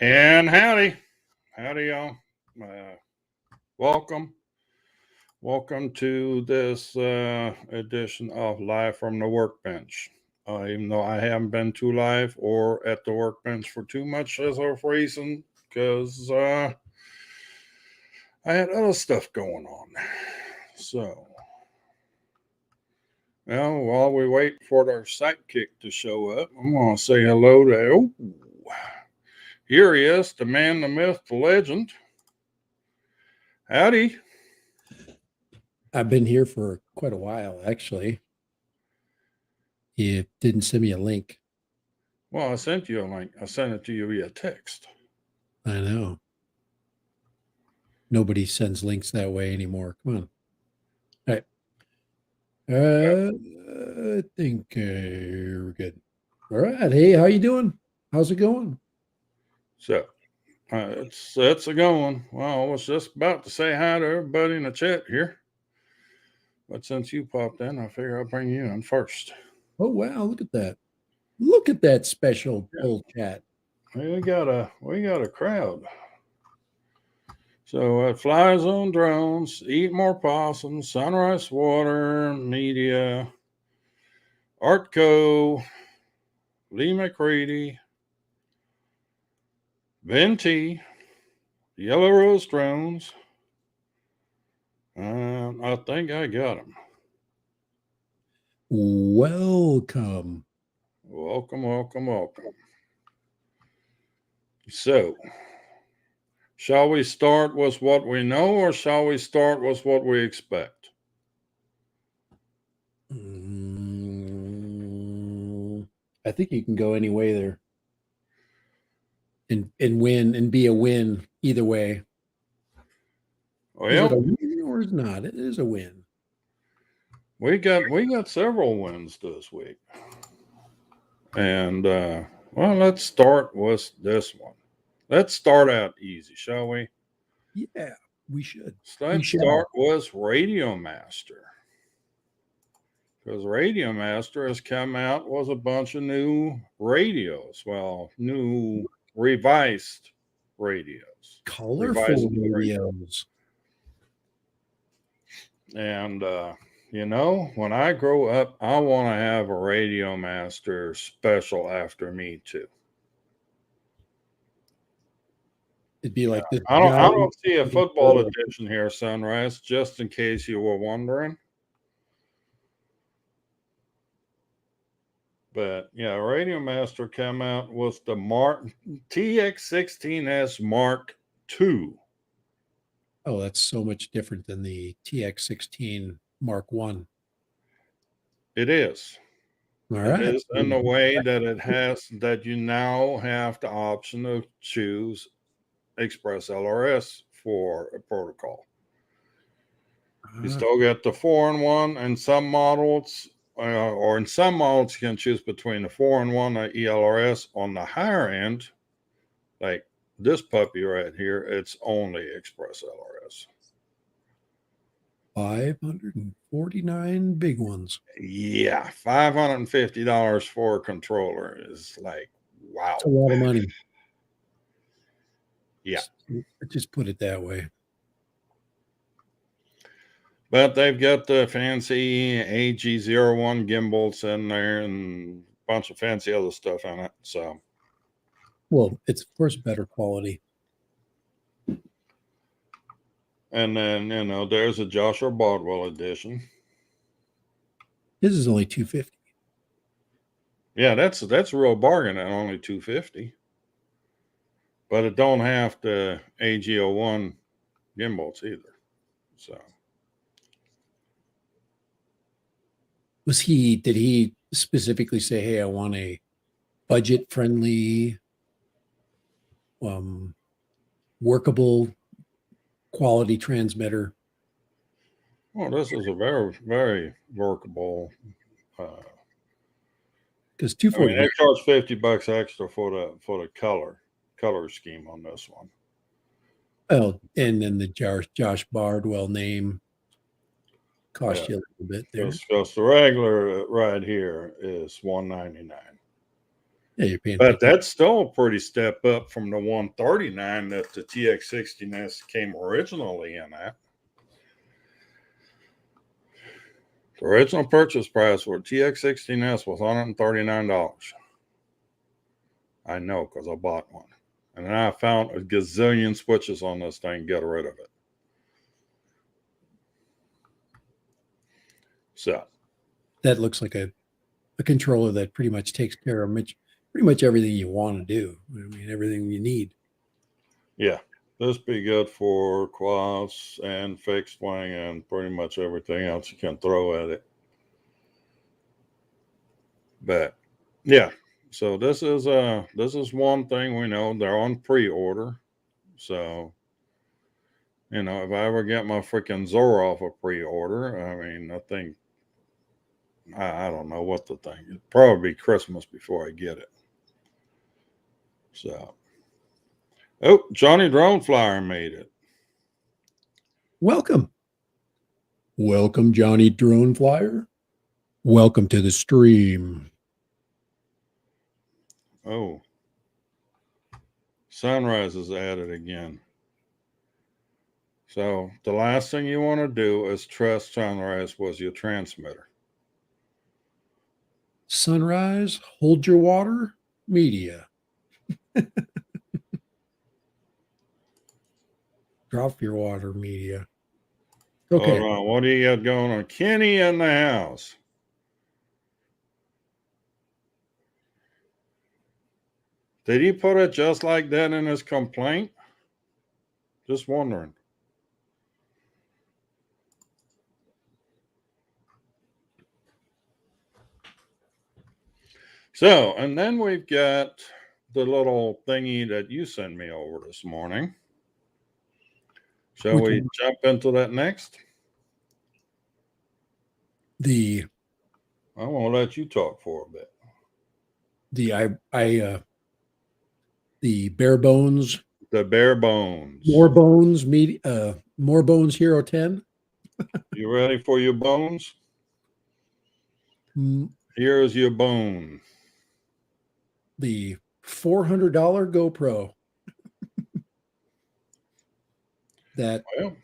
And howdy, y'all. Uh, welcome, welcome to this edition of Live from the Workbench. Even though I haven't been to live or at the workbench for too much as of reason, because I had other stuff going on. So, well, while we wait for our sidekick to show up, I'm going to say hello to. Oh, here he is, the man, the myth, the legend. Howdy. I've been here for quite a while, actually. You didn't send me a link. Well, I sent you a link. I sent it to you via text. I know. Nobody sends links that way anymore. Come on. All right. I think we're good. All right. Hey, how you doing? How's it going? So it's a going. Well, I was just about to say hi to everybody in the chat here, but since you popped in, I figure I'll bring you in first. Oh, wow. Look at that. Look at that special poll chat. We got a crowd. So it flies on drones, eat more possums, Sunrise Water, Media, Artco, Lee McCready, Venti, Yellow Rose Drones. I think I got them. Welcome. Welcome. So, shall we start with what we know or shall we start with what we expect? I think you can go any way there. And win and be a win either way. Well, is it a win or is it not? It is a win. We got several wins this week. And well, let's start with this one. Let's start out easy, shall we? Yeah, we should. Let's start with Radio Master. Because Radio Master has come out with a bunch of new radios. Well, new revised radios. Colorful radios. And, when I grow up, I want to have a Radio Master special after me, too. It'd be like this. I don't see a football edition here, Sunrise, just in case you were wondering. But yeah, Radio Master came out with the TX16S Mark II. Oh, that's so much different than the TX16 Mark One. It is. All right. It is in the way that you now have the option to choose Express LRS for a protocol. You still get the 4-in-1 and some models. Or in some models, you can choose between the 4-in-1 and ELRS. On the higher end, like this puppy right here, it's only Express LRS. 549 big ones. Yeah, $550 for a controller is like, wow. That's a lot of money. Yeah. Just put it that way. But they've got the fancy AG01 gimbals in there and a bunch of fancy other stuff in it. So, well, it's of course better quality. And then there's a Joshua Bardwell edition. His is only $250. Yeah, that's a real bargain at only $250. But it don't have the AG01 gimbals either. So. Did he specifically say, hey, I want a budget friendly, workable quality transmitter? Well, this is a very, very workable. Because $240. They charge $50 extra for the color scheme on this one. Oh, and then the Josh Bardwell name cost you a little bit there. Because the regular right here is $199. Yeah, you're paying But 50. that's still a pretty step up from the 139 that the TX60S came originally in at. The original purchase price for TX16S was $139. I know because I bought one. And then I found a gazillion switches on this thing, get rid of it. So That looks like a controller that pretty much takes care of pretty much everything you want to do. I mean, everything you need. yeah, this be good for quads and fixed wing and pretty much everything else you can throw at it. But yeah, so this is one thing we know they're on pre-order. So if I ever get my freaking Zora off a pre-order, I mean, I think I don't know what to think. It'll probably be Christmas before I get it. So, oh, Johnny Drone Flyer made it. Welcome. Welcome, Johnny Drone Flyer. Welcome to the stream. Oh, Sunrise is added again. So the last thing you want to do is trust Sunrise was your transmitter. Sunrise, hold your water, media. Drop your water, media. Okay. Hold on, what do you got going on? Kenny in the house. Did he put it just like that in his complaint? Just wondering. So, and then we've got the little thingy that you sent me over this morning. Shall Which we one? jump into that next? The I won't let you talk for a bit. the bare bones, The bare bones. more bones Hero 10. You ready for your bones? Here's your bone. The $400 GoPro. That Well,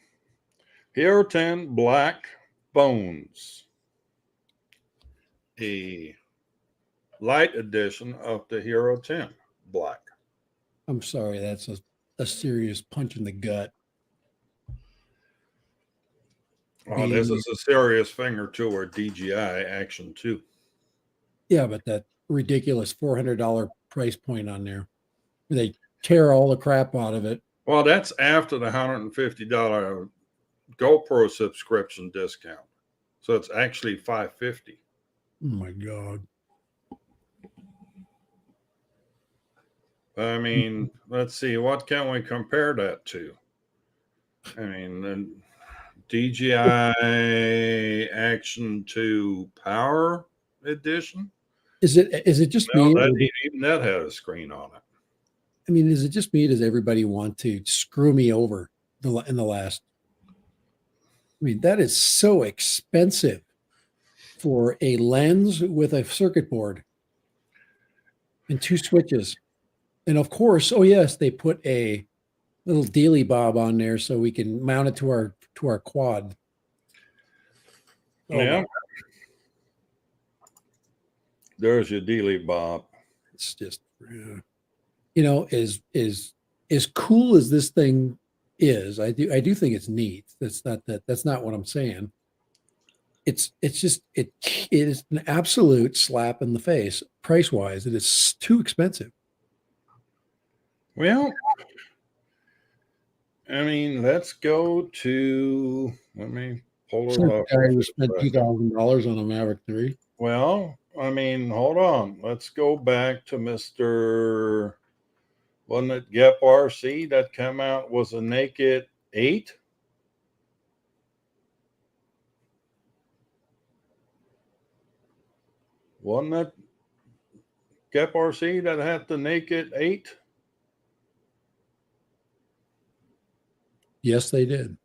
Hero 10 Black Bones. A light edition of the Hero 10 Black. I'm sorry, that's a serious punch in the gut. Oh, this is a serious finger to our DJI Action 2. Yeah, but that ridiculous $400 price point on there. They tear all the crap out of it. Well, that's after the $150 GoPro subscription discount. So it's actually $550. Oh my God. I mean, let's see, what can we compare that to? I mean, the DJI Action 2 Power Edition. Is it just me? Even that had a screen on it. I mean, is it just me? Does everybody want to screw me over in the last? I mean, that is so expensive for a lens with a circuit board and two switches. And of course, oh yes, they put a little dealy bob on there so we can mount it to our quad. Oh Yeah. my, There's your dealy bob. it's just as cool as this thing is. I do think it's neat. That's not what I'm saying. It's just it is an absolute slap in the face price wise. It is too expensive. Well, I mean, let's go to, let me pull it Some up. guy who spent $2,000 on a Maverick 3. Well, I mean, hold on. Let's go back to Mr. Wasn't it Gep RC that came out was a naked 8? Wasn't that Gep RC that had the naked 8? Yes, they did.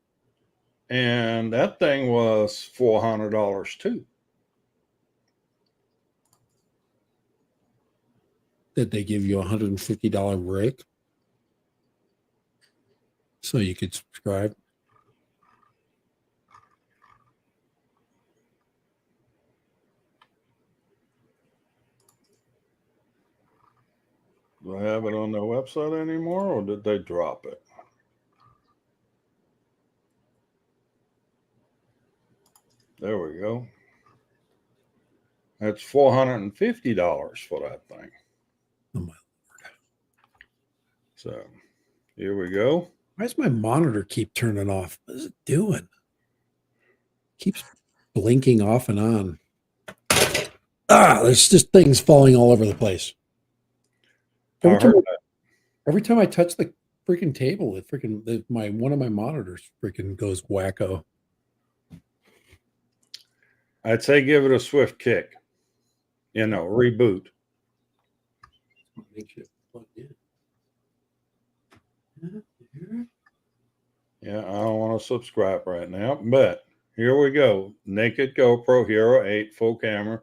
And that thing was $400 too. that they give you $150 break so you could subscribe. Do they have it on their website anymore, or did they drop it? There we go. That's $450 for that thing. Oh my. So here we go. Why does my monitor keep turning off? What is it doing? Keeps blinking off and on. There's just things falling all over the place. Every time I touch the freaking table, it freaking one of my monitors freaking goes wacko. I'd say give it a swift kick. Reboot. Make sure it's plugged in. Yeah, I don't want to subscribe right now, but here we go. Naked GoPro Hero 8 full camera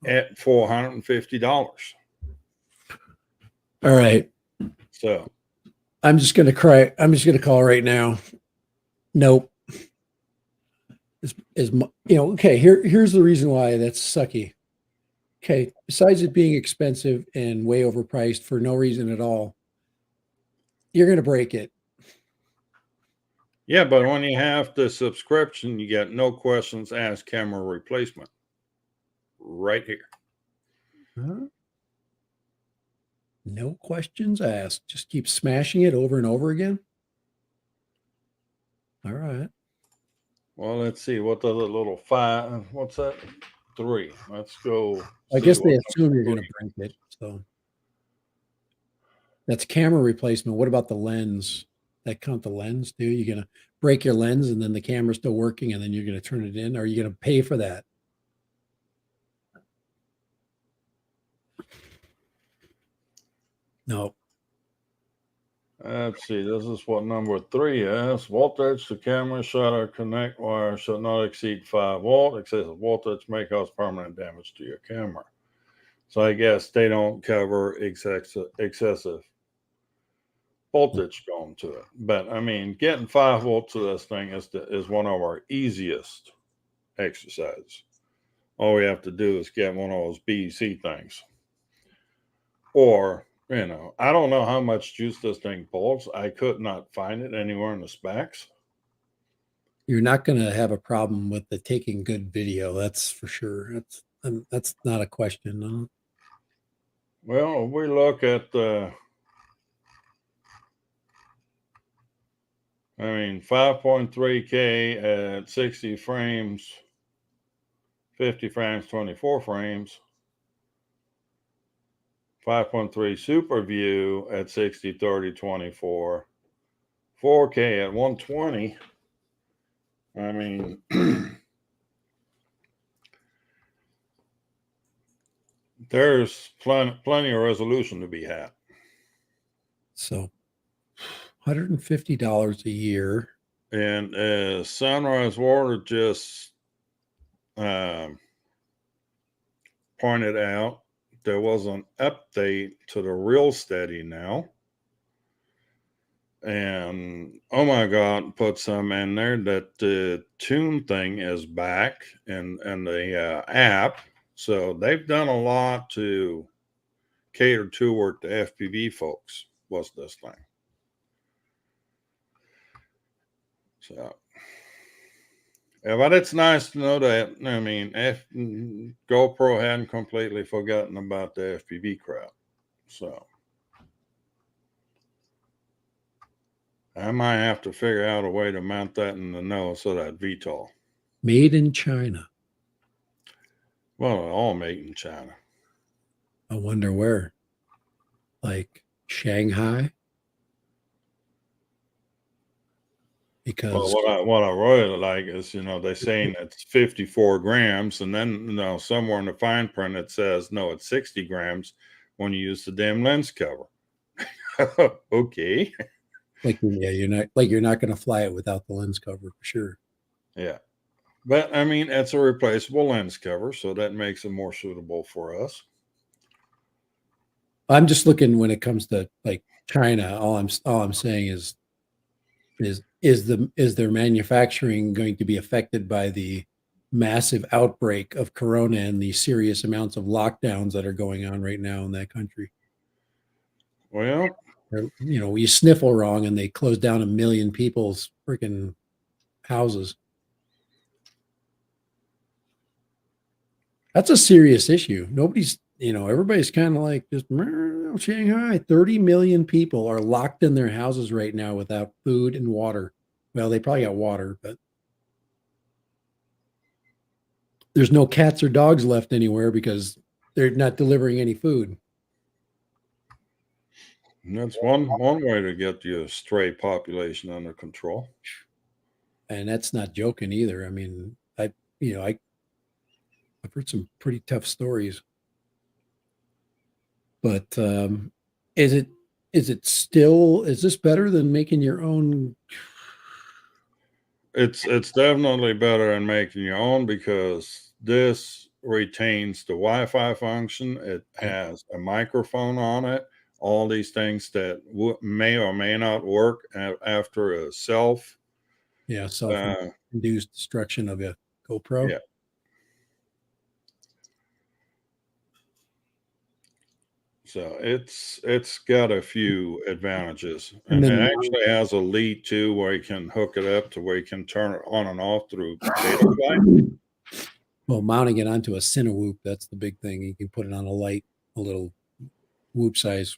at $450. All right. So I'm just gonna cry. I'm just gonna call right now. Nope. Okay. Here's the reason why that's sucky. Okay. Besides it being expensive and way overpriced for no reason at all, you're gonna break it. yeah, but when you have the subscription, you get no questions asked camera replacement right here. Huh? No questions asked. Just keep smashing it over and over again. All right. Well, let's see what the little 5. What's that? 3. Let's go. I guess they assume you're going to break it. So that's camera replacement. What about the lens? That count the lens too? You're going to break your lens and then the camera's still working and then you're going to turn it in? Or are you going to pay for that? No. Let's see. This is what number 3 is. Voltage to camera shutter connect wire should not exceed 5 volt. Excessive voltage may cause permanent damage to your camera. So I guess they don't cover excessive voltage going to it. But I mean, getting 5 volts to this thing is one of our easiest exercises. All we have to do is get one of those BEC things. Or, I don't know how much juice this thing pulls. I could not find it anywhere in the specs. You're not going to have a problem with the taking good video. That's for sure. That's not a question. No. Well, if we look at the 5.3K at 60 frames, 50 frames, 24 frames. 5.3 Super View at 60, 30, 24. 4K at 120. I mean, there's plenty of resolution to be had. So $150 a year. And as Sunrise Water just pointed out, there was an update to the Real Steady now. And oh my God, put some in there that the tune thing is back in the app. So they've done a lot to cater toward the FPV folks. What's this thing? So, yeah, but it's nice to know that. I mean, GoPro hadn't completely forgotten about the FPV crowd. So I might have to figure out a way to mount that in the nose of that VTOL. Made in China. Well, all made in China. I wonder where. Like Shanghai? Because what I really like is, they're saying it's 54 grams, and then somewhere in the fine print it says no, it's 60 grams when you use the damn lens cover. Okay. you're not going to fly it without the lens cover for sure. Yeah. But I mean, it's a replaceable lens cover, so that makes it more suitable for us. I'm just looking when it comes to like China. All I'm saying is their manufacturing going to be affected by the massive outbreak of corona and the serious amounts of lockdowns that are going on right now in that country? Well, Or, you sniffle wrong and they close down 1 million people's freaking houses. That's a serious issue. Everybody's kind of like just Shanghai. 30 million people are locked in their houses right now without food and water. Well, they probably got water, but there's no cats or dogs left anywhere because they're not delivering any food. that's one way to get your stray population under control. And that's not joking either. I mean, I've heard some pretty tough stories, but is it is this better than making your own? It's definitely better than making your own because this retains the Wi-Fi function. It Right? has a microphone on it. All these things that may or may not work after a self. Yeah, Uh, self-induced destruction of a GoPro. yeah. So it's got a few advantages, And and it then actually has a lead too, where you can hook it up to where you can turn it on and off through data flight. well, mounting it onto a Cinewhoop, that's the big thing. You can put it on a little whoop size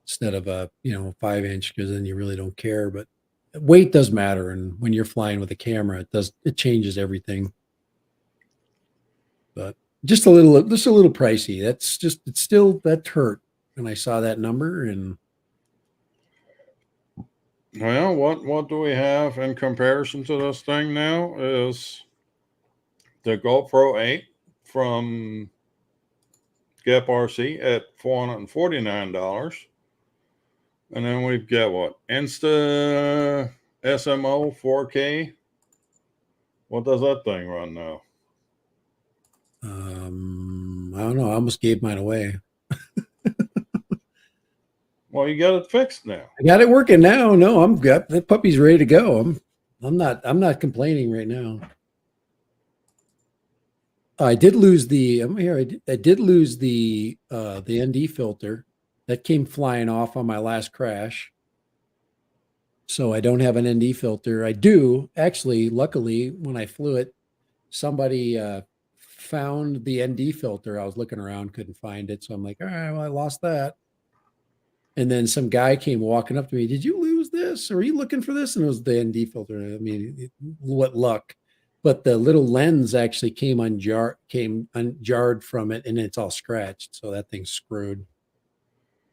instead of a 5 inch, because then you really don't care. But weight does matter, and when you're flying with a camera, it changes everything. But just a little pricey. It's still that hurt when I saw that number. And Well, what do we have in comparison to this thing now is the GoPro 8 from Gap RC at $449. And then we've got what? Insta SMO 4K. What does that thing run now? I don't know. I almost gave mine away. Well, you got it fixed now. I got it working now. No, I'm got the puppy's ready to go. I'm not complaining right now. I did lose the I'm here. I did lose the ND filter that came flying off on my last crash. So I don't have an ND filter. I do actually. Luckily, when I flew it, somebody found the ND filter. I was looking around, couldn't find it. So I'm like, all right, well, I lost that. And then some guy came walking up to me. Did you lose this? Or are you looking for this? And it was the ND filter. I mean, what luck! But the little lens actually came unjarred from it, and it's all scratched. So that thing's screwed.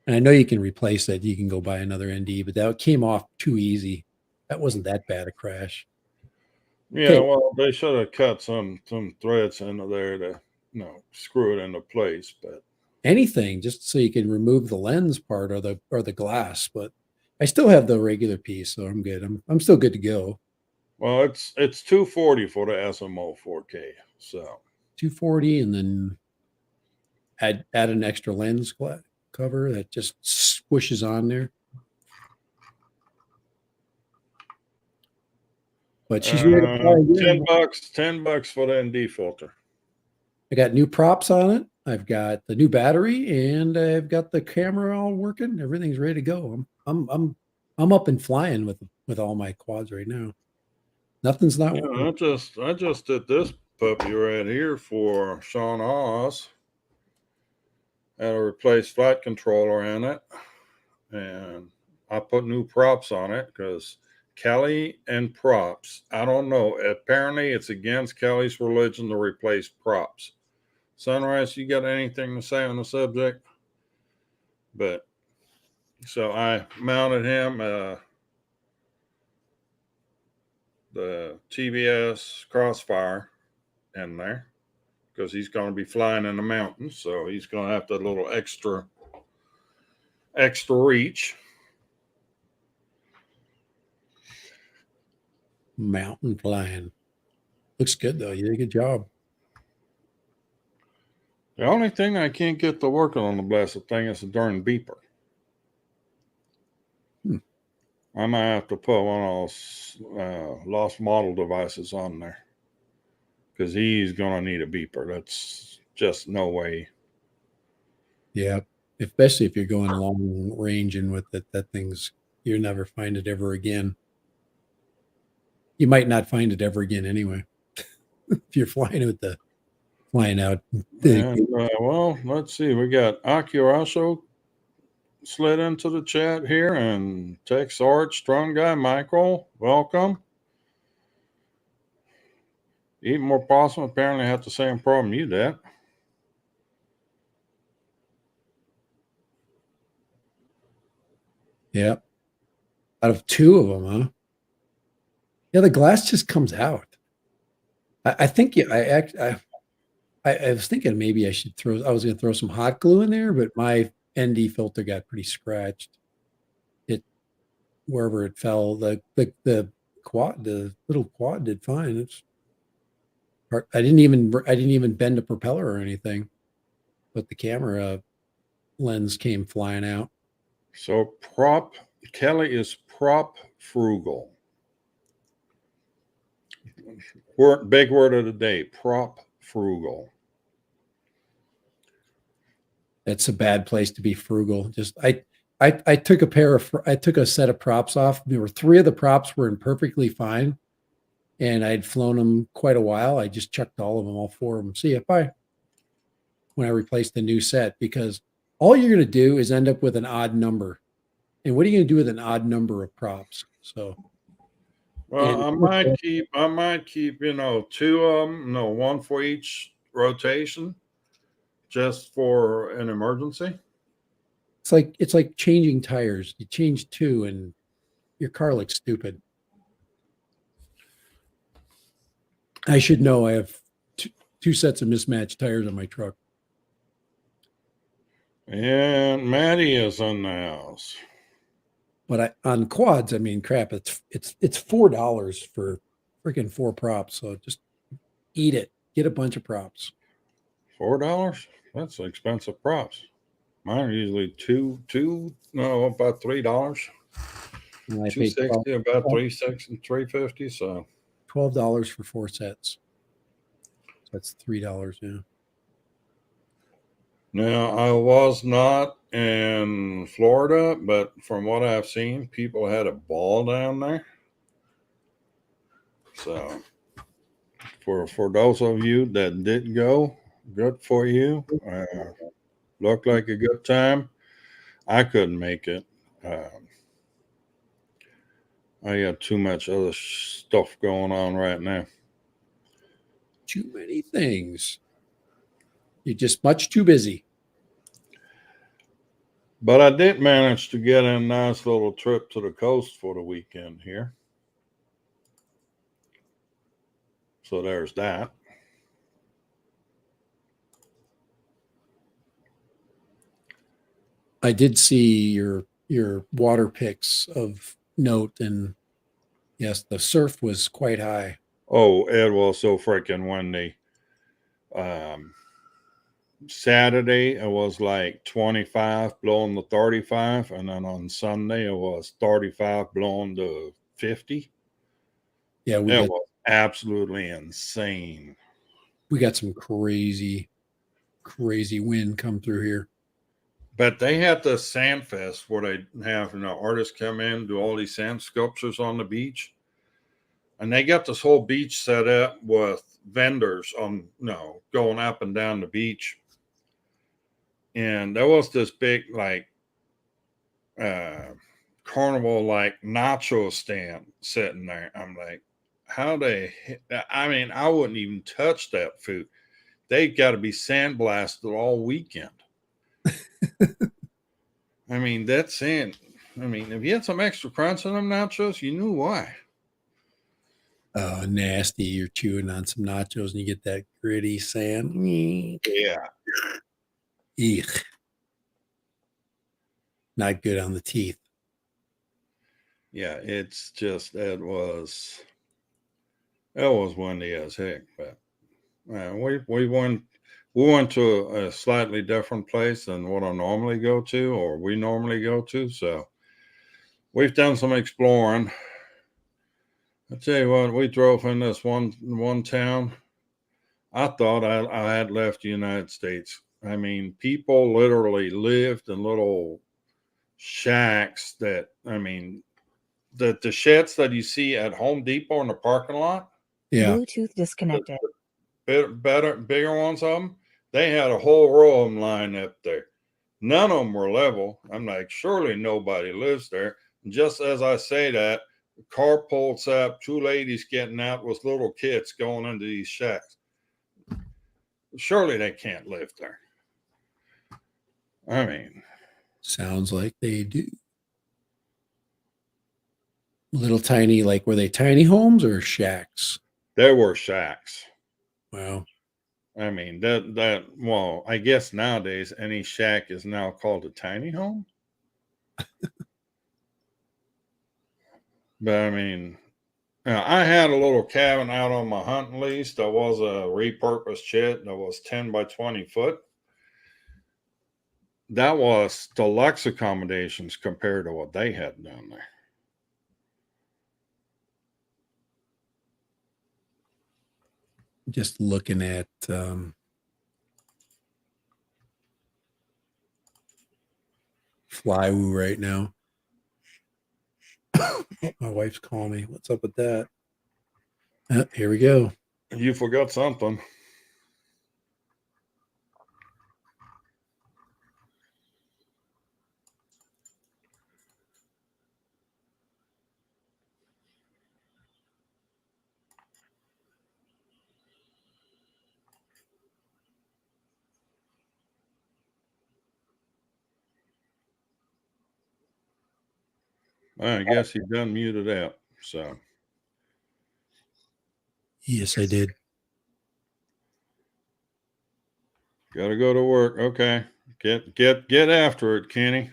And I know you can replace it. You can go buy another ND, but that came off too easy. That wasn't that bad a crash. Yeah, Okay, well, they should have cut some threads into there to screw it into place. But anything just so you can remove the lens part or the glass. But I still have the regular piece, so I'm good. I'm still good to go. well, it's 240 for the SMO 4K. So 240, and then add an extra lens cover that just squishes on there. But she's ready to fly ten again. bucks, $10 for the ND filter. I got new props on it. I've got the new battery, and I've got the camera all working. Everything's ready to go. I'm up and flying with all my quads right now. Nothing's not Yeah, working. I just did this puppy right here for Sean Oz. Had a replaced flight controller in it, and I put new props on it because Kelly and props. I don't know. Apparently, it's against Kelly's religion to replace props. Sunrise, you got anything to say on the subject? But so I mounted him the TBS Crossfire in there because he's going to be flying in the mountains, so he's going to have that little extra reach. Mountain flying looks good though. You did a good job. The only thing I can't get to working on the blessed thing is the darn beeper. Hmm. I might have to put one of those lost model devices on there because he's gonna need a beeper. That's just no way. Yeah, especially if you're going long range and with it, that thing's you'll never find it ever again. You might not find it ever again anyway. If you're flying out. And well, let's see. We got Akirasho slid into the chat here, and Tex Art, Strong Guy, Michael, welcome. Eat more possum apparently had the same problem you did. Yeah, out of two of them, huh? Yeah, the glass just comes out. I think yeah, I was thinking maybe I was going to throw some hot glue in there, but my ND filter got pretty scratched. It wherever it fell, the little quad did fine. I didn't even bend a propeller or anything, but the camera lens came flying out. So Kelly is prop frugal. Big word of the day, prop frugal. That's a bad place to be frugal. I took a set of props off. There were three of the props were in perfectly fine, and I'd flown them quite a while. I just chucked all four of them. See ya, bye. When I replaced the new set, because all you're going to do is end up with an odd number. And what are you going to do with an odd number of props? So, Well, and I might keep, two of them, one for each rotation, just for an emergency. it's like changing tires. You change two, and your car looks stupid. I should know. I have two sets of mismatched tires on my truck. And Maddie is in the house. But on quads, I mean, crap, it's $4 for freaking four props. So just eat it. Get a bunch of props. $4? That's expensive props. Mine are usually no, about $3. And I paid 260, about 360, 350. So $12 for four sets. So that's $3. Yeah. now I was not in Florida, but from what I've seen, people had a ball down there. So for those of you that did go, good for you. Looked like a good time. I couldn't make it. I got too much other stuff going on right now. Too many things. You're just much too busy. But I did manage to get a nice little trip to the coast for the weekend here. So there's that. I did see your water pics of note, and yes, the surf was quite high. Oh, it was so freaking windy. Um, Saturday it was like 25 blowing to 35, and then on Sunday it was 35 blowing to 50. Yeah, It was absolutely insane. we got some crazy wind come through here. But they had the sand fest where they have artists come in, do all these sand sculptures on the beach, and they got this whole beach set up with vendors on going up and down the beach. And there was this big uh carnival nacho stand sitting there. I'm like, how they I mean, I wouldn't even touch that food. They got to be sandblasted all weekend. I mean, that's sand. I mean, if you had some extra crunch in them nachos, you knew why. Oh, nasty. You're chewing on some nachos and you get that gritty sand. Yeah. Eek. Not good on the teeth. Yeah, it's just it was windy as heck, but we we went to a slightly different place than what I normally go to, or we normally go to. So we've done some exploring. I tell you what, we drove in this one town. I thought I had left the United States. I mean, people literally lived in little shacks that, I mean, the sheds that you see at Home Depot in the parking lot, Yeah. Bluetooth disconnected. bigger ones of them, they had a whole row of them lined up there. None of them were level. I'm like, surely nobody lives there. And just as I say that, the car pulls up, two ladies getting out with little kids going into these shacks. Surely they can't live there. I mean, Sounds like they do. Little tiny, like were they tiny homes or shacks? there were shacks. Wow. I mean, well, I guess nowadays any shack is now called a tiny home. But I mean, I had a little cabin out on my hunting lease that was a repurposed shed that was 10 by 20 foot. That was deluxe accommodations compared to what they had down there. Just looking at Flywoo right now. My wife's calling me. What's up with that? Here we go. You forgot something. I guess he done muted out. So Yes, I did. gotta go to work. Okay. Get after it, Kenny.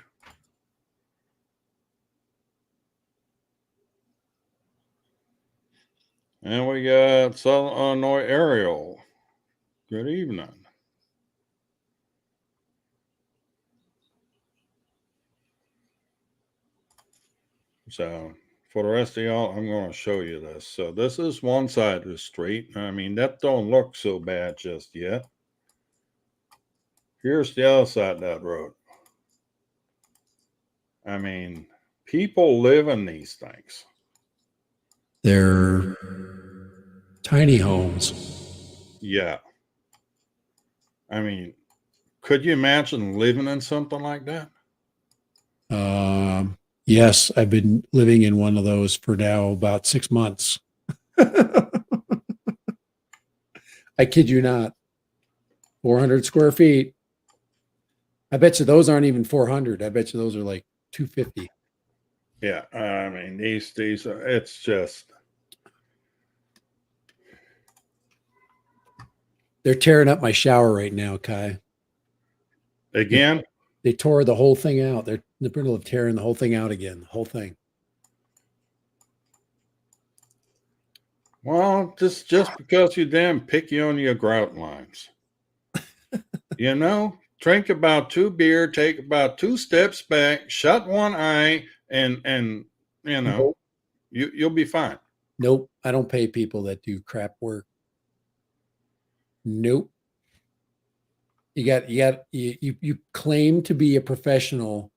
And we got Southern Illinois Ariel. Good evening. So for the rest of y'all, I'm going to show you this. So this is one side of the street. I mean, that don't look so bad just yet. Here's the other side of that road. I mean, people live in these things. They're tiny homes. Yeah. I mean, could you imagine living in something like that? Yes, I've been living in one of those for now about 6 months. I kid you not. 400 square feet. I bet you those aren't even 400. I bet you those are like 250. Yeah, I mean these are. It's just They're tearing up my shower right now, Kai. again. They tore the whole thing out. They're in the middle of tearing the whole thing out again. The whole thing. Well, just because you damn picky on your grout lines, you know, drink about 2 beer, take about 2 steps back, shut one eye, and you know, you'll be fine. Nope. I don't pay people that do crap work. Nope. You claim to be a professional.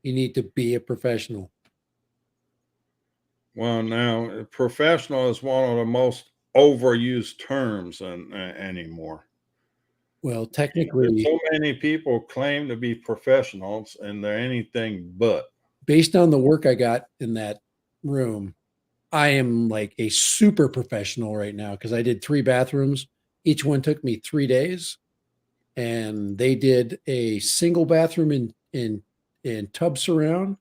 You need to be a professional. Well, now professional is one of the most overused terms anymore. Well, There's technically, so many people claim to be professionals and they're anything but. based on the work I got in that room, I am like a super professional right now because I did 3 bathrooms. Each one took me 3 days, and they did a single bathroom in tub surround,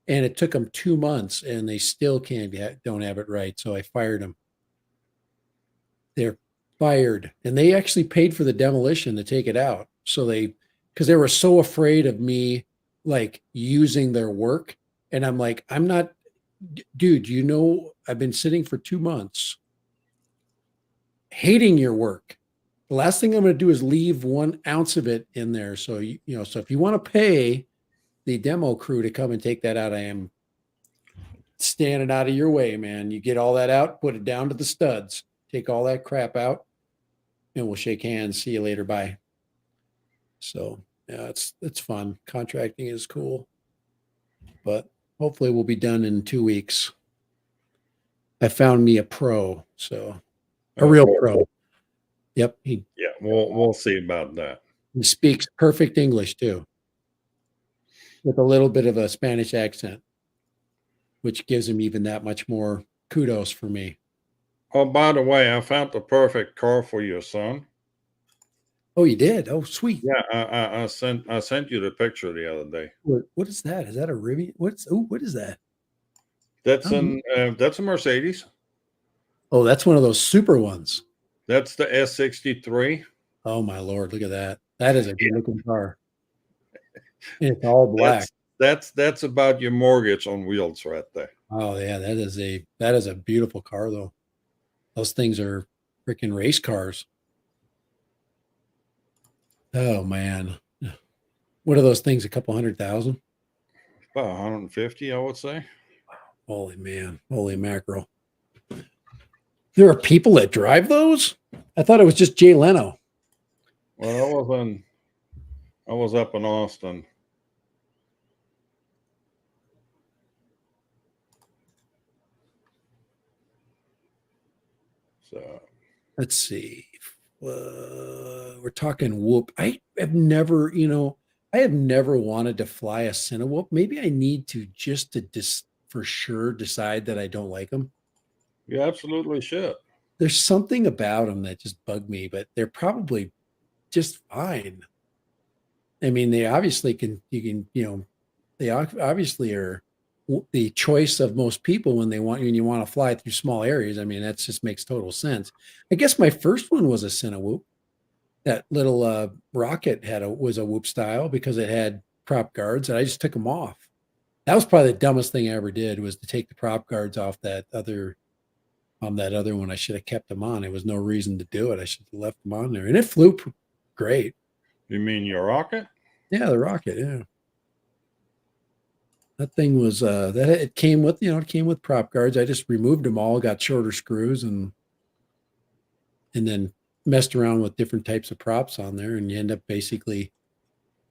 and it took them 2 months, and they still don't have it right. So I fired them. They're fired, and they actually paid for the demolition to take it out. So because they were so afraid of me like using their work, and I'm like, I'm not, dude. I've been sitting for 2 months, hating your work, The last thing I'm going to do is leave 1 ounce of it in there. So so if you want to pay the demo crew to come and take that out, I am standing out of your way, man. You get all that out, put it down to the studs, take all that crap out, and we'll shake hands. See you later. Bye. So yeah, it's fun. Contracting is cool, but hopefully we'll be done in 2 weeks. I found me a pro, so a real pro. Yep, he Yeah, we'll see about that. he speaks perfect English too, with a little bit of a Spanish accent, which gives him even that much more kudos for me. Oh, by the way, I found the perfect car for your son. Oh, you did? Oh, sweet. Yeah, I sent you the picture the other day. What is that? Is that a Rivian? What is that? That's a Mercedes. Oh, that's one of those super ones. That's the S63. Oh my Lord, look at that. That is a good looking car. It's all black. That's about your mortgage on wheels right there. Oh yeah, that is a beautiful car though. Those things are freaking race cars. Oh man. What are those things? A couple 100,000? About 150, I would say. Holy man. Holy mackerel. There are people that drive those? I thought it was just Jay Leno. Well, I was up in Austin. So Let's see. We're talking whoop. I have never, I have never wanted to fly a Cinewhoop. Maybe I need to just to for sure decide that I don't like them. you absolutely should. There's something about them that just bug me, but they're probably just fine. I mean, they obviously they obviously are the choice of most people when you want to fly through small areas. I mean, that just makes total sense. I guess my first one was a Cinewhoop. That little rocket was a whoop style because it had prop guards, and I just took them off. That was probably the dumbest thing I ever did, was to take the prop guards off that other one. I should have kept them on. There was no reason to do it. I should have left them on there, and it flew great. You mean your rocket? Yeah, the rocket. Yeah, that thing was it came with prop guards. I just removed them all, got shorter screws, and then messed around with different types of props on there, and you end up I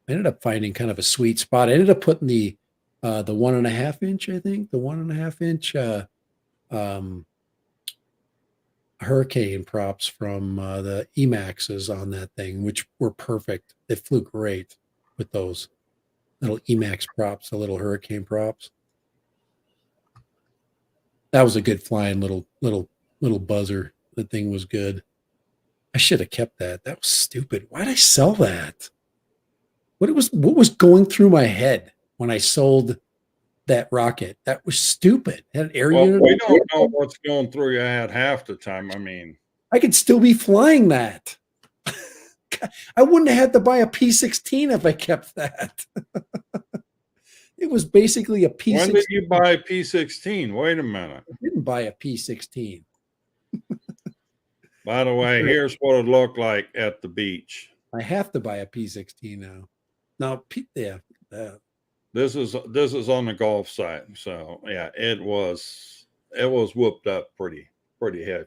ended up finding kind of a sweet spot. I ended up putting the 1.5 inch, I think, the 1.5 inch hurricane props from the Emaxes on that thing, which were perfect. They flew great with those little Emax props, the little hurricane props. That was a good flying little buzzer. The thing was good. I should have kept that. That was stupid. Why'd I sell that? What was going through my head when I sold that rocket? That was stupid. It had an air unit. We don't know what's going through your head half the time. I mean, I could still be flying that. I wouldn't have had to buy a P-16 if I kept that. It was basically a P-16. When did you buy a P-16? Wait a minute. I didn't buy a P-16. By the way, here's what it looked like at the beach. I have to buy a P-16 now. Now, yeah. This is on the Gulf side, so yeah, it was whooped up pretty heavy.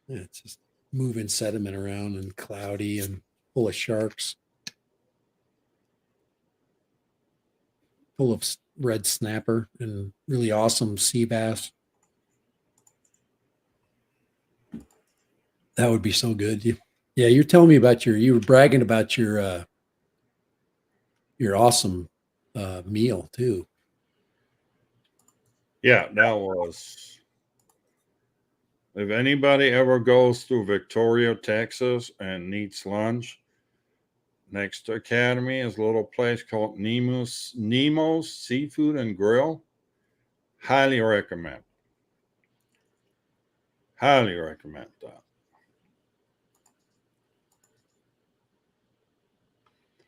Yeah, it's just moving sediment around and cloudy and full of sharks, full of red snapper and really awesome sea bass. That would be so good. Yeah, you're telling me about you were bragging about your awesome meal too. Yeah, that was. If anybody ever goes through Victoria, Texas, and needs lunch, next to Academy is a little place called Nemo's Seafood and Grill. Highly recommend. Highly recommend that.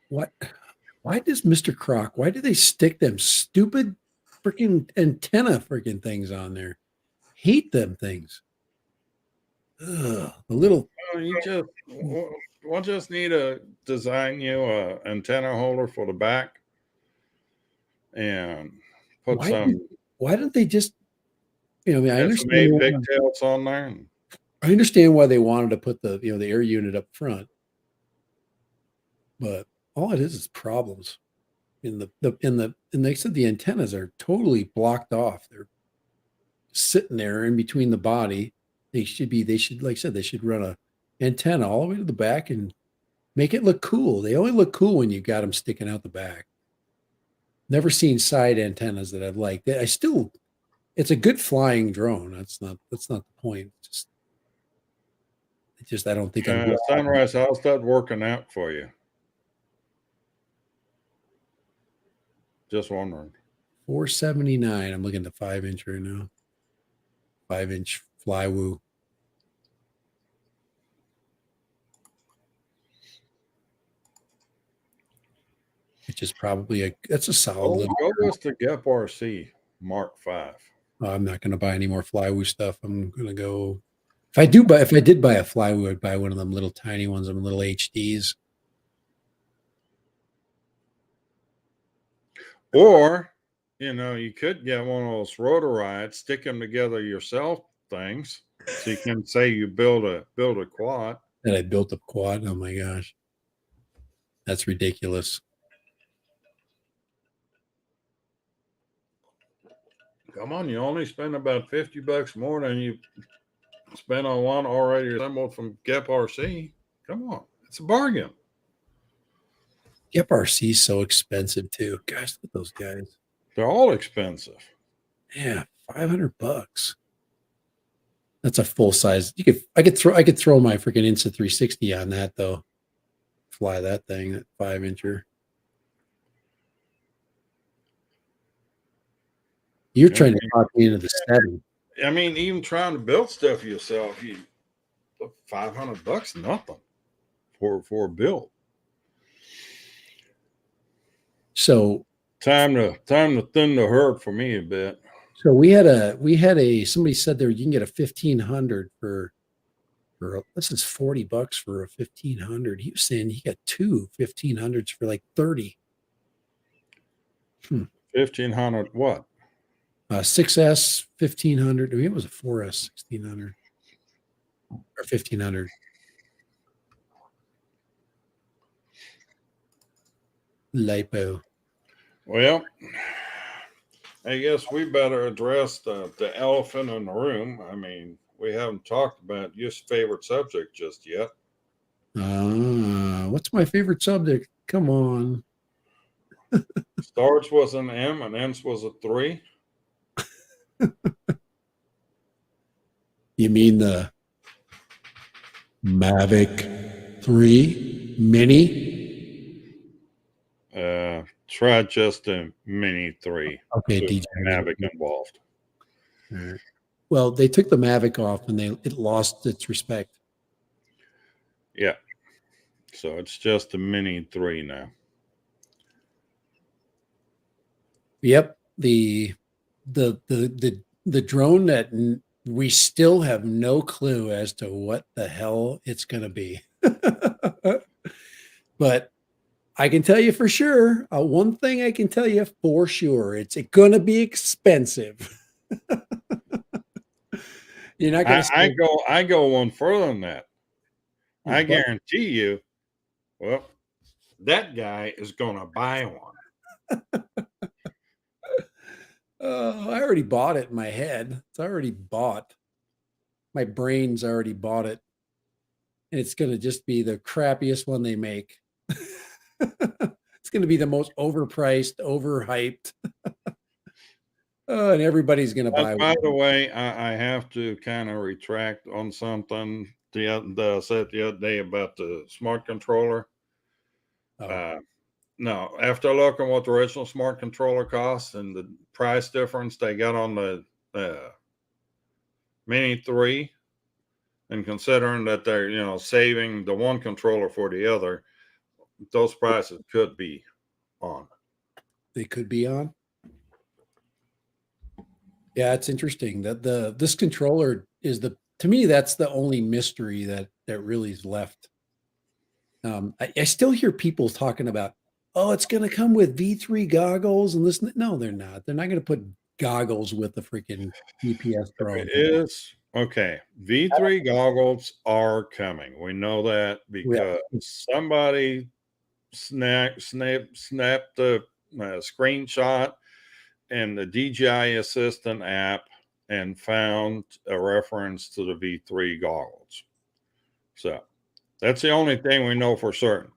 What? Why does Mr. Croc? Why do they stick them stupid freaking antenna freaking things on there? Hate them things. A little. You just we'll just need to design you a antenna holder for the back and put Why? some Why don't they just? I mean, SMA pigtails on there. I understand why they wanted to put the the air unit up front, but all it is problems in and they said the antennas are totally blocked off. They're sitting there in between the body. They should, like I said, they should run a antenna all the way to the back and make it look cool. They only look cool when you got them sticking out the back. Never seen side antennas that I've liked. It's a good flying drone. That's not the point. Just I don't think I'm Sunrise, how's that working out for you? Just wondering. 479. I'm looking at the 5-inch right now. 5-inch Flywoo. Which is probably that's a solid little. Go with the Gep RC Mark V. I'm not going to buy any more Flywoo stuff. I'm going to go. If I did buy a Flywoo, I'd buy one of them little tiny ones, them little HDs. Or, you could get one of those rotorides, stick them together yourself things, so you can say you build a quad. That I built a quad. Oh my gosh, that's ridiculous. Come on, you only spend about $50 more than you spend on one already assembled from Gep RC. Come on, it's a bargain. Gep RC is so expensive too. Gosh, look at those guys. They're all expensive. Yeah, $500. That's a full size. I could throw my freaking Insta 360 on that though. Fly that thing, that 5-incher. You're trying to talk me into the 7. I mean, even trying to build stuff yourself, $500 nothing for a build. So time to thin the herd for me a bit. So we had a somebody said there you can get a 1500 for this is $40 for a 1500. He was saying he got two 1500s for like 30. 1500 what? 6S 1500. Maybe it was a 4S 1600 or 1500. Lipo. Well, I guess we better address the elephant in the room. I mean, we haven't talked about your favorite subject just yet. What's my favorite subject? Come on. Starts was an M and ends was a 3. You mean the Mavic 3 Mini? Try just a Mini 3. Okay, DJ Mavic involved. All right. Well, they took the Mavic off and it lost its respect. Yeah. So it's just a Mini 3 now. Yep. The drone that we still have no clue as to what the hell it's going to be. But I can tell you for sure, one thing I can tell you for sure, it's going to be expensive. You're not going to. I go one further than that. I guarantee you. Well, that guy is going to buy one. I already bought it in my head. It's already bought. My brain's already bought it, and it's going to just be the crappiest one they make. It's going to be the most overpriced, overhyped. And everybody's going to buy By the way, I have to kind of retract on something that I said the other day about the smart controller. No, after looking what the original smart controller costs and the price difference they got on the Mini 3, and considering that they're saving the one controller for the other, those prices could be on. They could be on. Yeah, it's interesting that this controller is the to me, that's the only mystery that really is left. I still hear people talking about, oh, it's going to come with V3 goggles and this. No, they're not. They're not going to put goggles with the freaking GPS drone. Is okay. V3 goggles are coming. We know that Yeah. because somebody snapped the screenshot in the DJI Assistant app and found a reference to the V3 goggles. So that's the only thing we know for certain.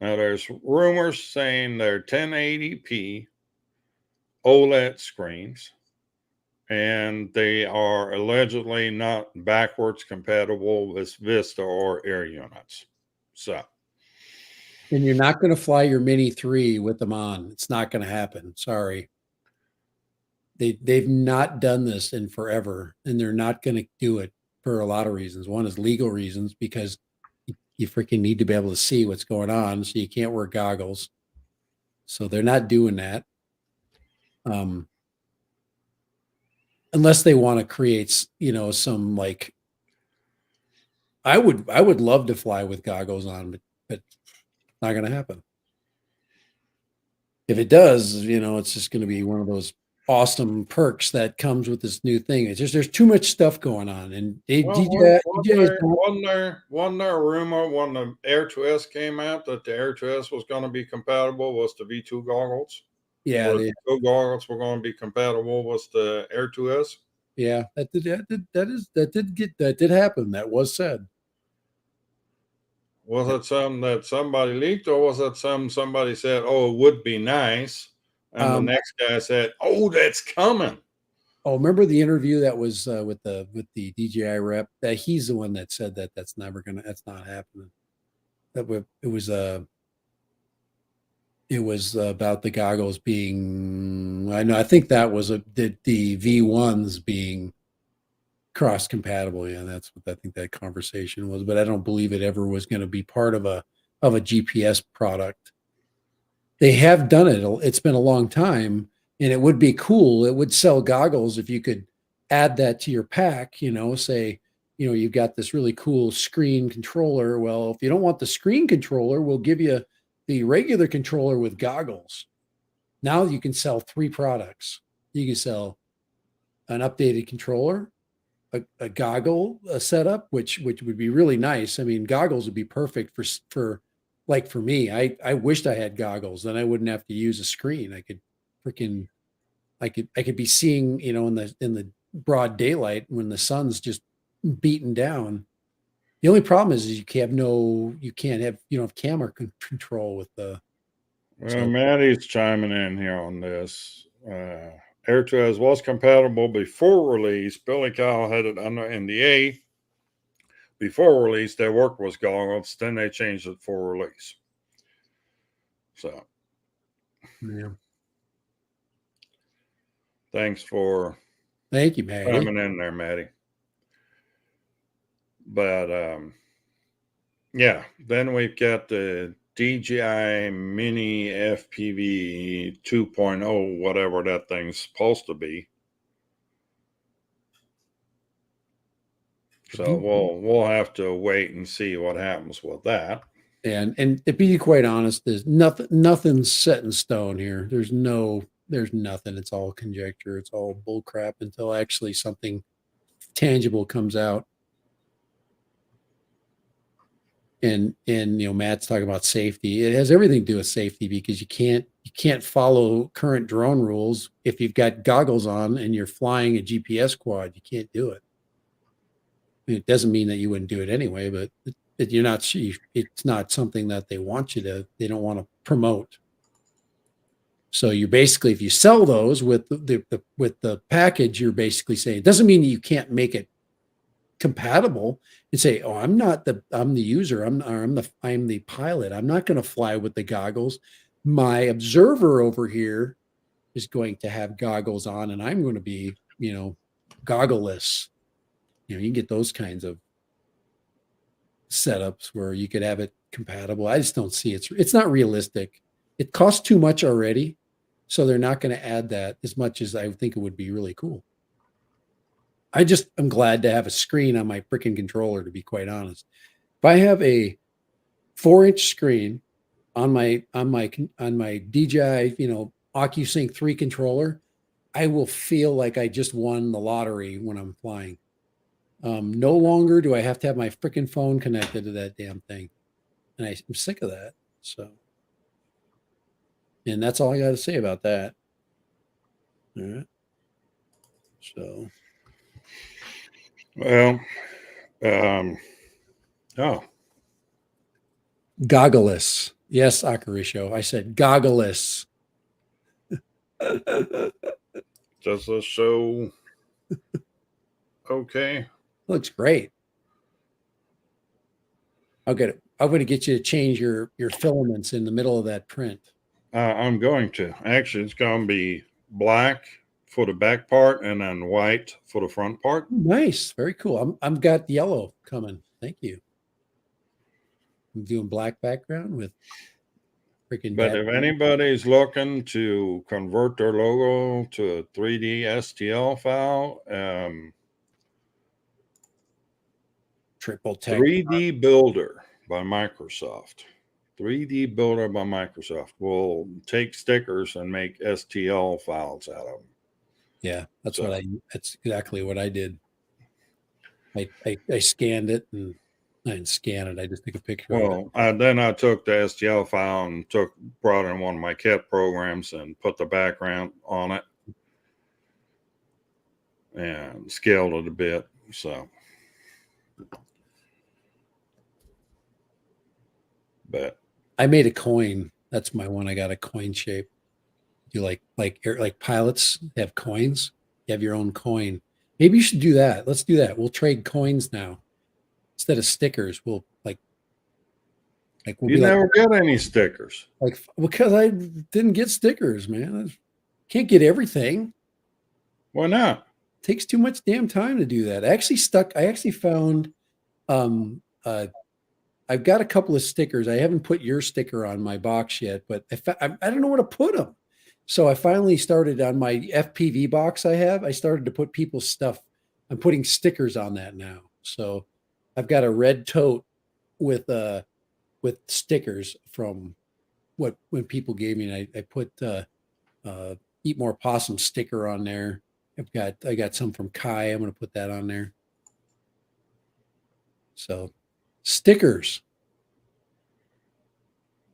Now, there's rumors saying they're 1080p OLED screens, and they are allegedly not backwards compatible with Vista or Air units. So, And you're not going to fly your Mini 3 with them on. It's not going to happen. Sorry. They've not done this in forever, and they're not going to do it for a lot of reasons. One is legal reasons, because you freaking need to be able to see what's going on, so you can't wear goggles. So they're not doing that. Unless they want to create, some like, I would love to fly with goggles on, but not going to happen. If it does, it's just going to be one of those awesome perks that comes with this new thing. It's just there's too much stuff going on, and well, wasn't there a rumor when the Air 2S came out that the Air 2S was going to be compatible with the V2 goggles? Yeah, the two goggles were going to be compatible with the Air 2S. Yeah, that did happen. That was said. Was it something that somebody leaked, or was it somebody said, "Oh, it would be nice," and the next guy said, "Oh, that's coming." Oh, remember the interview that was with the DJI rep? That he's the one that said that's not happening. It was about the goggles being. I think that was the V1s being cross compatible. Yeah, that's what I think that conversation was. But I don't believe it ever was going to be part of a GPS product. They have done it. It's been a long time, and it would be cool. It would sell goggles if you could add that to your pack. Say, you've got this really cool screen controller. Well, if you don't want the screen controller, we'll give you the regular controller with goggles. Now you can sell 3 products. You can sell an updated controller, a goggle setup, which would be really nice. I mean, goggles would be perfect for like for me. I wished I had goggles, then I wouldn't have to use a screen. I could freaking I could be seeing, in the broad daylight when the sun's just beating down. The only problem is you can't have camera control with the. Well, So Maddie's chiming in here on this. Air 2S was compatible before release. Billy Kyle had it under NDA before release. Their work was goggles. Then they changed it for release. So, yeah. Thanks for Thank you, Maddie. chiming in there, Maddie. But yeah, then we've got the DJI Mini FPV 2.0, whatever that thing's supposed to be. So we'll have to wait and see what happens with that. And to be quite honest, there's nothing's set in stone here. There's nothing. It's all conjecture. It's all bull crap until actually something tangible comes out. And Matt's talking about safety. It has everything to do with safety, because you can't follow current drone rules if you've got goggles on and you're flying a GPS quad. You can't do it. I mean, it doesn't mean that you wouldn't do it anyway, but you're not. It's not something that they want you to. They don't want to promote. So you're basically, if you sell those with the package, you're basically saying, it doesn't mean you can't make it compatible and say, oh, I'm the user. I'm the pilot. I'm not going to fly with the goggles. My observer over here is going to have goggles on, and I'm going to be, goggleless. You can get those kinds of setups where you could have it compatible. I just don't see it's not realistic. It costs too much already, so they're not going to add that as much as I think it would be really cool. I'm glad to have a screen on my freaking controller, to be quite honest. If I have a 4-inch screen on my DJI, OcuSync 3 controller, I will feel like I just won the lottery when I'm flying. No longer do I have to have my freaking phone connected to that damn thing. And I'm sick of that. So, and that's all I got to say about that. All right. So, Well, um, oh, goggleless. Yes, Akarisho. I said goggleless. does this show okay? Looks great. I'm going to get you to change your filaments in the middle of that print. I'm going to. Actually, it's going to be black for the back part and then white for the front part. Nice, very cool. I've got yellow coming. Thank you. I'm doing black background with freaking But dad if anybody's looking to convert their logo to a 3D STL file, triple tech. 3D Builder by Microsoft. 3D Builder by Microsoft will take stickers and make STL files out of them. Yeah, that's exactly what I did. I scanned it and I didn't scan it. I just took a picture of it. Well, then I took the STL file and brought in one of my CAT programs and put the background on it and scaled it a bit. So, but I made a coin. That's my one. I got a coin shape. You like pilots have coins. You have your own coin. Maybe you should do that. Let's do that. We'll trade coins now instead of stickers. We'll you be never get any stickers. because I didn't get stickers, man. I can't get everything. Why not? It takes too much damn time to do that. I actually found I've got a couple of stickers. I haven't put your sticker on my box yet, but I don't know where to put them. So I finally started on my FPV box I started to put people's stuff. I'm putting stickers on that now. So I've got a red tote with stickers from when people gave me, and I put Eat More Possum sticker on there. I got some from Kai. I'm going to put that on there. So stickers.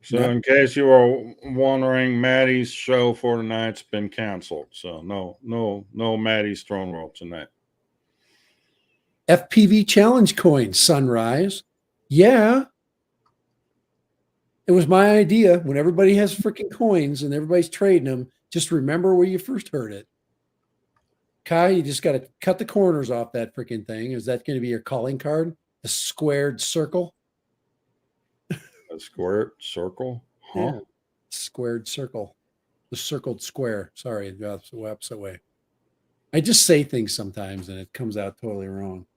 So, in case you were wondering, Maddie's show for tonight's been canceled. So, no Maddie's Throne World tonight. FPV challenge coins, Sunrise. Yeah. It was my idea. When everybody has freaking coins and everybody's trading them, just remember where you first heard it. Kai, you just got to cut the corners off that freaking thing. Is that going to be your calling card? A squared circle? A squared circle? Huh? Yeah. Squared circle. The circled square. Sorry, that's the way. I just say things sometimes and it comes out totally wrong.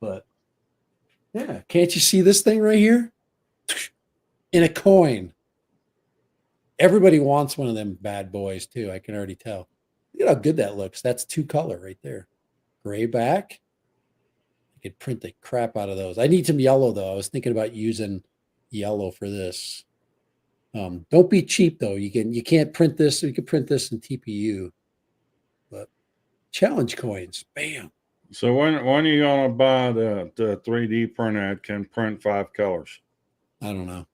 But yeah, can't you see this thing right here? In a coin. Everybody wants one of them bad boys too. I can already tell. Look at how good that looks. That's 2-color right there. Gray back. I could print the crap out of those. I need some yellow though. I was thinking about using yellow for this. Don't be cheap though. You can't print this. You can print this in TPU. But challenge coins. Bam. So when are you gonna buy the 3D printer that can print 5 colors? I don't know.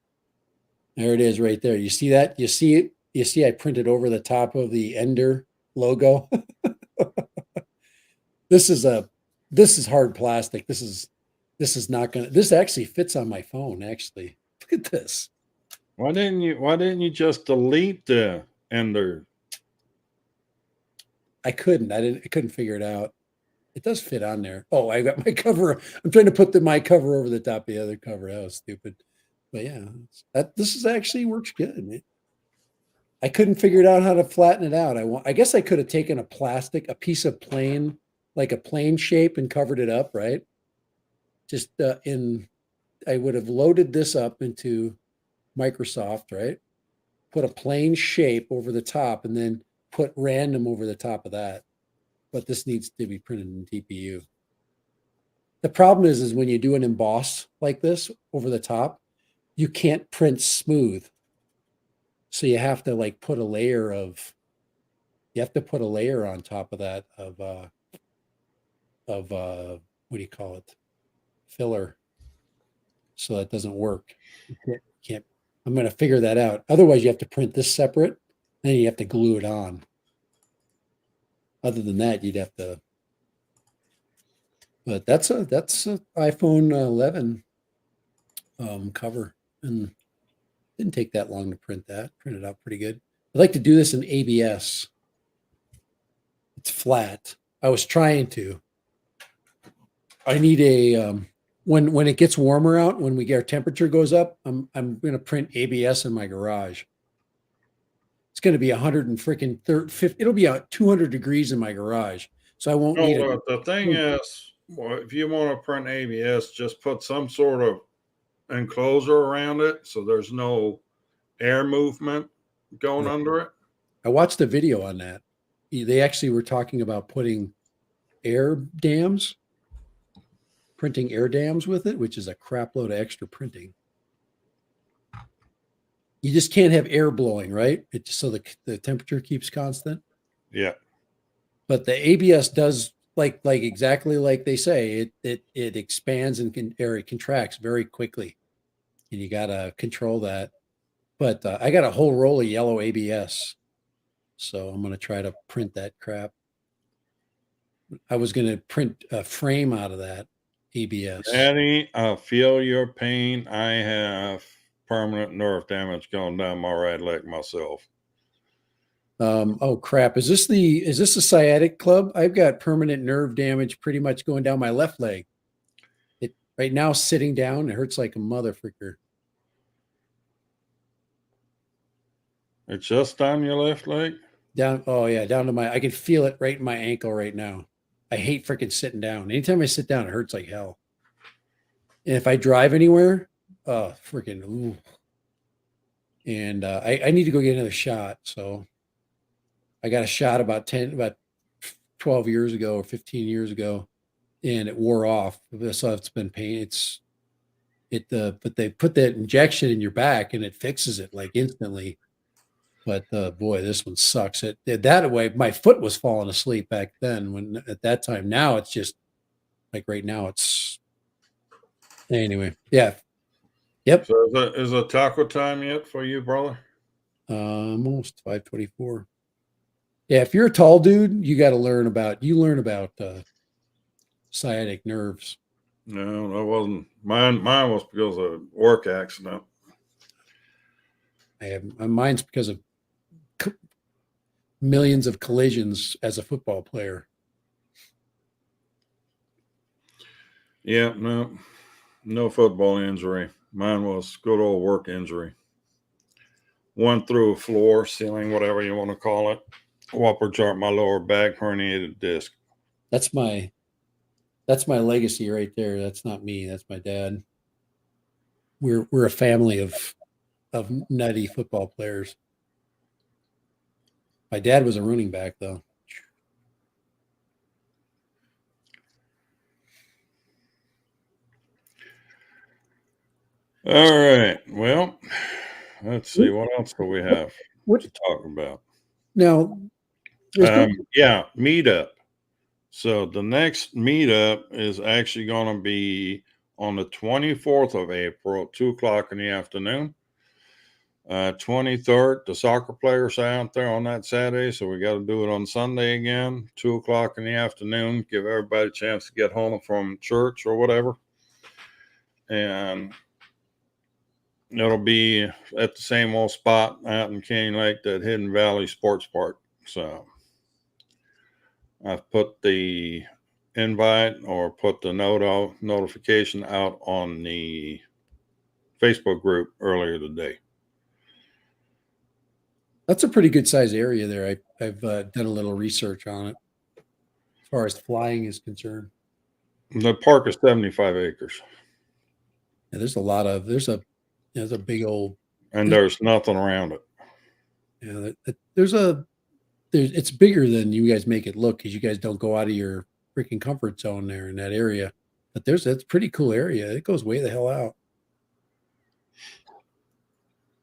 There it is right there. You see that? You see it? You see I printed over the top of the Ender logo. This is hard plastic. This is not gonna this actually fits on my phone, actually. Look at this. Why didn't you just delete the Ender? I couldn't figure it out. It does fit on there. Oh, I got my cover. I'm trying to put my cover over the top of the other cover. That was stupid. But yeah, this is actually works good. I couldn't figure it out how to flatten it out. I guess I could have taken a piece of plane, like a plane shape, and covered it up, right? Just I would have loaded this up into Microsoft, right? Put a plane shape over the top, and then put random over the top of that. but this needs to be printed in TPU. The problem is when you do an emboss like this over the top, you can't print smooth. So you have to like put a layer on top of that of what do you call it? Filler. So that doesn't work. You can't I'm going to figure that out. Otherwise you have to print this separate, then you have to glue it on. Other than that, you'd have to. But that's a iPhone 11 cover, and didn't take that long to print that. Printed out pretty good. I'd like to do this in ABS. It's flat. I was trying to. I need a when it gets warmer out, when our temperature goes up, I'm going to print ABS in my garage. It's going to be 100 and freaking 50. It'll be out 200 degrees in my garage, so I won't need it. The thing is, well, if you want to print ABS, just put some sort of enclosure around it so there's no air movement going under it. I watched a video on that. They actually were talking about putting air dams, printing air dams with it, which is a crap load of extra printing. You just can't have air blowing, right? So the temperature keeps constant. Yeah. But the ABS does like exactly like they say, it expands and it contracts very quickly, and you gotta control that. But I got a whole roll of yellow ABS, so I'm gonna try to print that crap. I was gonna print a frame out of that ABS. Eddie, I feel your pain. I have permanent nerve damage going down my right leg myself. Oh crap! Is this a sciatic club? I've got permanent nerve damage pretty much going down my left leg. It right now sitting down, it hurts like a motherfucker. It's just down your left leg? Down, oh yeah, down to my I can feel it right in my ankle right now. I hate freaking sitting down. Anytime I sit down, it hurts like hell. And if I drive anywhere, freaking ooh. And I need to go get another shot. So I got a shot about 12 years ago or 15 years ago, and it wore off. So it's been pain. But they put that injection in your back and it fixes it like instantly. But boy, this one sucks. That way, my foot was falling asleep back then. When at that time, now it's just like right now. It's anyway. Yeah. Yep. So is it taco time yet for you, brother? Almost 5:24. Yeah, if you're a tall dude, you got to learn about sciatic nerves. No, that wasn't mine. Mine was because of work accident. Mine's because of millions of collisions as a football player. Yeah, no football injury. Mine was good old work injury. Went through a floor, ceiling, whatever you want to call it. Upper joint, my lower back, herniated disc. That's my legacy right there. That's not me. That's my dad. We're a family of nutty football players. My dad was a running back though. All right. Well, let's see. What else do we have to talk about? Now, yeah, meetup. So the next meetup is actually going to be on the 24th of April, 2:00 in the afternoon. 23rd, the soccer players are out there on that Saturday, so we got to do it on Sunday again, 2:00 in the afternoon. Give everybody a chance to get home from church or whatever, and it'll be at the same old spot out in Canyon Lake, that Hidden Valley Sports Park. So I've put the invite or put the notification out on the Facebook group earlier today. That's a pretty good size area there. I've done a little research on it as far as flying is concerned. The park is 75 acres. Yeah, there's a big old, and there's nothing around it. Yeah, there's it's bigger than you guys make it look because you guys don't go out of your freaking comfort zone there in that area. But that's a pretty cool area. It goes way the hell out.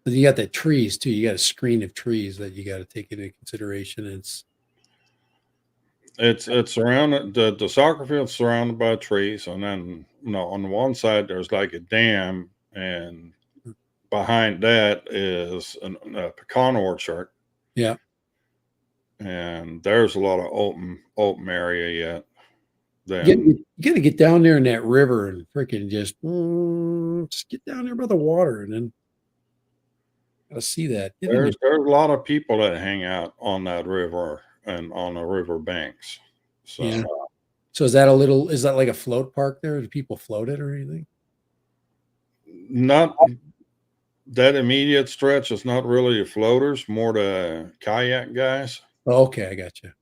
But you got the trees too. You got a screen of trees that you got to take into consideration. It's surrounded, the soccer field's surrounded by trees, and then on the one side there's like a dam, and behind that is a pecan orchard, Yeah. and there's a lot of open area yet. You got to get down there in that river and freaking just get down there by the water and then got to see that. There's a lot of people that hang out on that river and on the river banks. So yeah. So is that like a float park there? Do people float it or anything? not that immediate stretch is not really the floaters, more the kayak guys. Oh, okay, I got you.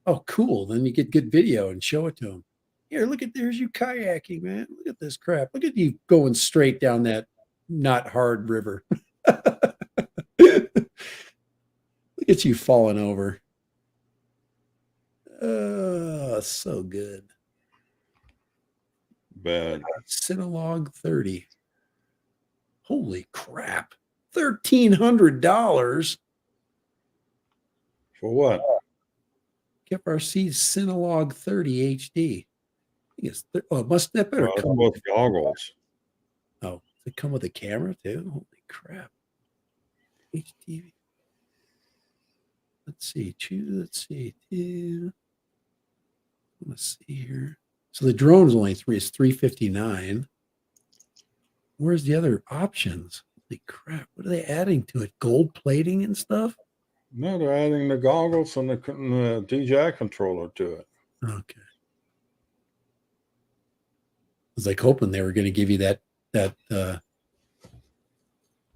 Oh, cool. Then you get good video and show it to them. Here, there's you kayaking, man. Look at this crap. Look at you going straight down that not hard river. Look at you falling over. Oh, so good. But Cinnalog 30. Holy crap. $1,300 for what? FRC Cinnalog 30 HD. That better come with goggles. Oh, does it come with a camera too? Holy crap. HD. Let's see. Let's see here. So the drone is only $359. Where's the other options? Holy crap. What are they adding to it? Gold plating and stuff? No, they're adding the goggles and the DJI controller to it. Okay. I was like hoping they were going to give you that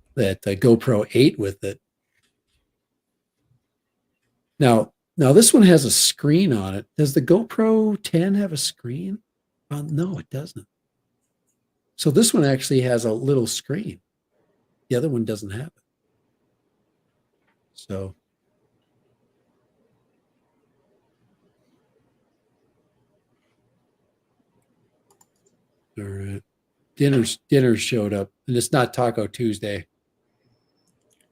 GoPro 8 with it. Now this one has a screen on it. Does the GoPro 10 have a screen? No, it doesn't. So this one actually has a little screen. The other one doesn't have it. So all right. Dinner showed up, and it's not Taco Tuesday.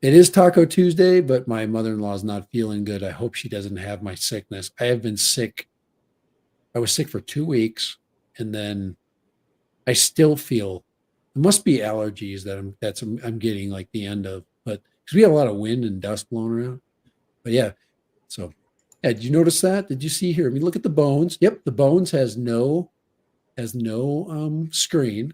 It is Taco Tuesday, but my mother-in-law is not feeling good. I hope she doesn't have my sickness. I have been sick. I was sick for 2 weeks, and then I still feel it must be allergies that I'm getting like the end of, but because we have a lot of wind and dust blowing around. But yeah, so yeah, did you notice that? Did you see here? I mean, look at the bones. Yep, the bones has no screen.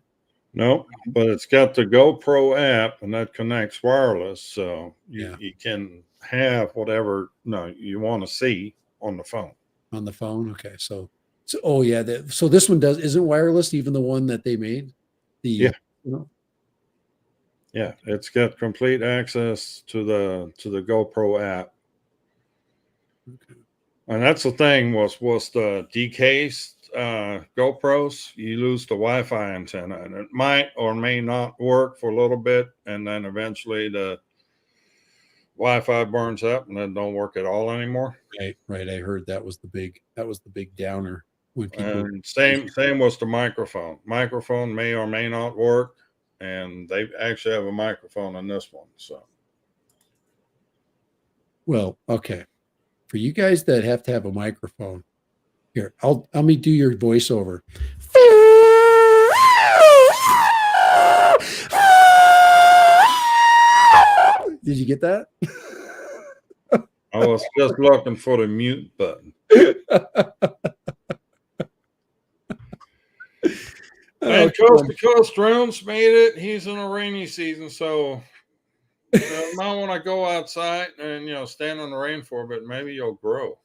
No, but it's got the GoPro app, and that connects wireless, so you can have whatever you want to see on the phone. On the phone, okay. So oh yeah, so this one isn't wireless, even the one that they made. Yeah, it's got complete access to the GoPro app. Okay. And that's the thing was the decased GoPros, you lose the Wi-Fi antenna, and it might or may not work for a little bit, and then eventually the Wi-Fi burns up and then don't work at all anymore. Right. I heard that was the big downer when people. And same was the microphone. Microphone may or may not work, and they actually have a microphone on this one. So, well, okay, for you guys that have to have a microphone. Here, let me do your voiceover. Did you get that? I was just looking for the mute button. And Coast to Coast Drones made it. He's in a rainy season, so you might want to go outside and stand in the rain for a bit. Maybe you'll grow.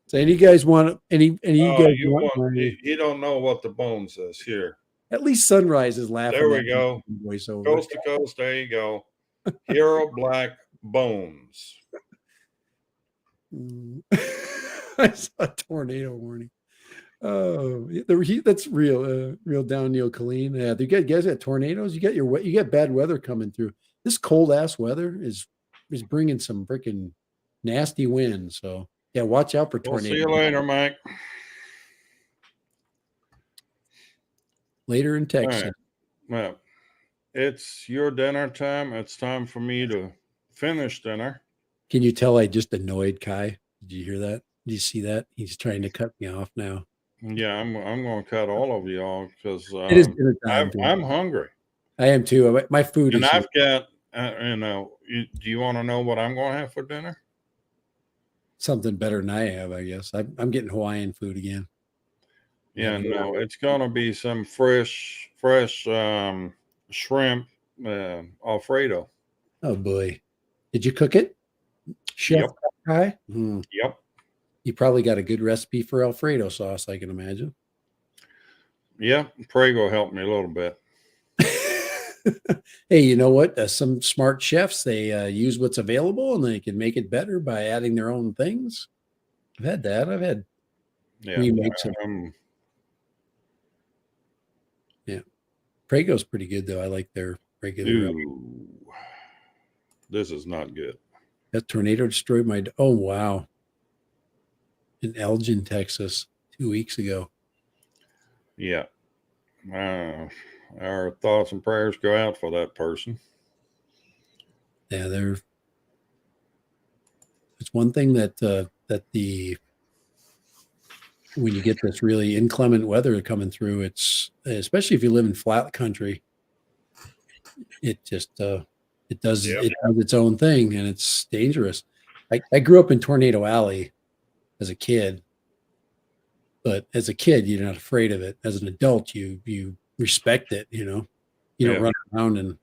So any guys want any you guys you don't know what the bones is here. At least Sunrise is laughing. There we go. Voiceover. Coast to Coast. There you go. Hero Black Bones. I saw a tornado warning. Oh, that's real. Real down Neil Colleen. Yeah, you guys got tornadoes. You got bad weather coming through. This cold ass weather is bringing some freaking nasty wind. So Yeah, watch out for We'll see tornadoes you later, Mike. later in All Texas. right. Well, it's your dinner time. It's time for me to finish dinner. Can you tell I just annoyed Kai? Did you hear that? Did you see that? He's trying to cut me off now. Yeah, I'm going to cut all of y'all because It is dinner time. I'm hungry. I am too. My food And is here. I've got, do you want to know what I'm going to have for dinner? Something better than I have, I guess. I'm getting Hawaiian food again. Yeah, no, it's going to be some fresh shrimp Alfredo. Oh boy. Did you cook it? Chef Yep. Kai? Yep. You probably got a good recipe for Alfredo sauce, I can imagine. Yeah, Prego helped me a little bit. Hey, you know what? Some smart chefs, they use what's available and they can make it better by adding their own things. I've had that. I've had remakes of Prego's pretty good though. I like their regular. Ooh, this is not good. That tornado destroyed my. Oh wow! In Elgin, Texas, 2 weeks ago. Yeah. Our thoughts and prayers go out for that person. Yeah, it's one thing that when you get this really inclement weather coming through, it's especially if you live in flat country, it just it does its own thing and it's dangerous. I grew up in Tornado Alley as a kid, but as a kid you're not afraid of it. As an adult, you respect it. You don't run around and.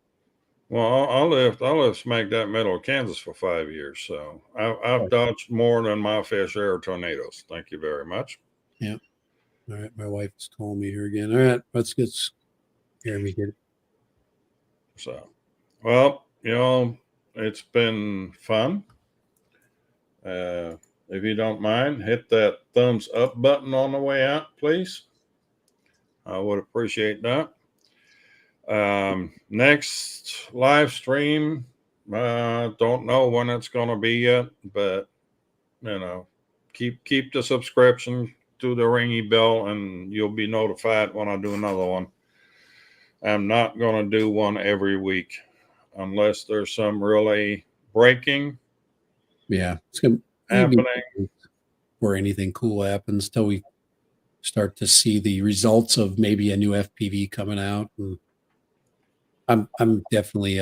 Well, I lived smack dab middle of Kansas for 5 years, so I've dodged more than my fair share of tornadoes. Thank you very much. Yeah. All right, my wife's calling me here again. All right, let's get Jeremy get it. So, well, it's been fun. If you don't mind, hit that thumbs up button on the way out, please. I would appreciate that. Next live stream, don't know when it's going to be yet, but keep the subscription to the ringy bell, and you'll be notified when I do another one. I'm not going to do one every week unless there's some really breaking. Yeah, it's gonna happening, or anything cool happens till we start to see the results of maybe a new FPV coming out. And I'm definitely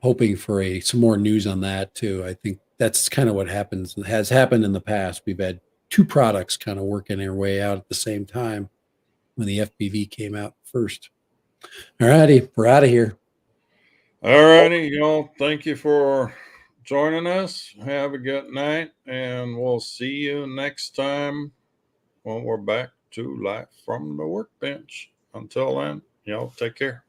hoping for some more news on that too. I think that's kind of what has happened in the past. We've had two products kind of working their way out at the same time when the FPV came out first. All righty, we're out of here. All righty, y'all. Thank you for joining us. Have a good night, and we'll see you next time when we're back to Live from the Workbench. Until then, y'all take care.